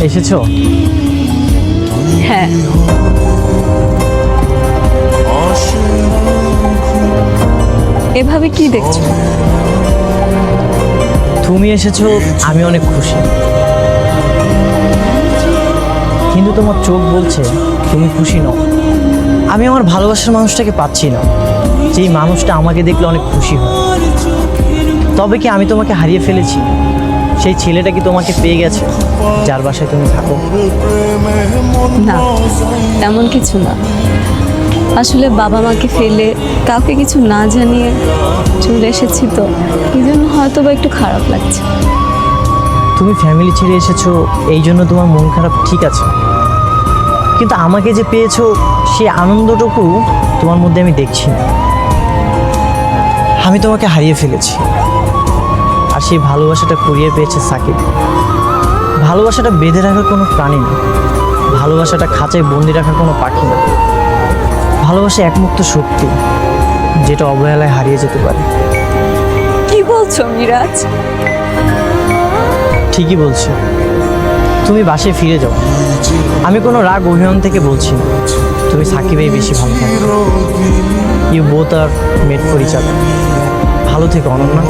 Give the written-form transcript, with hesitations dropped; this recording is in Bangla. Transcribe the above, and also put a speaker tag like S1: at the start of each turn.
S1: এসেছো?
S2: হ্যাঁ, এভাবে কি দেখছো?
S1: তুমি এসেছো, আমি অনেক খুশি, কিন্তু তোমার চোখ বলছে তুমি খুশি নও। আমি আমার ভালোবাসার মানুষটাকে পাচ্ছি না, যেই মানুষটা আমাকে দেখলে অনেক খুশি হয়। তবে কি আমি তোমাকে হারিয়ে ফেলেছি? সেই ছেলেটা কি তোমাকে পেয়ে গেছে, যার বাসায় তুমি থাকো?
S2: না, তেমন কিছু না। আসলে বাবা মাকে ফেলে কাউকে কিছু না জানিয়ে চলে এসেছি, তো এই জন্য হয়তো বা একটু খারাপ লাগছে।
S1: তুমি ফ্যামিলি ছেড়ে এসেছো, এই জন্য তোমার মন খারাপ, ঠিক আছে, কিন্তু আমাকে যে পেয়েছো সেই আনন্দটুকু তোমার মধ্যে আমি দেখছি না। আমি তোমাকে হারিয়ে ফেলেছি, আর সেই ভালোবাসাটা কুড়িয়ে পেয়েছে সাকিব। ভালোবাসাটা বেঁধে রাখার কোনো প্রাণী না, ভালোবাসাটা খাঁচায় বন্দি রাখার কোনো পাখি না। ভালোবাসা একমুক্ত শক্তি, যেটা অবহেলায় হারিয়ে যেতে পারে।
S2: কি বলছো মিরাজ?
S1: ঠিকই বলছি, তুমি বাসায় ফিরে যাও। আমি কোনো রাগ অভিমান থেকে বলছি না, তুমি সাকিবেই বেশি ভালো থাকো। You both are made for each other. ভালো থেকো অনন্যা।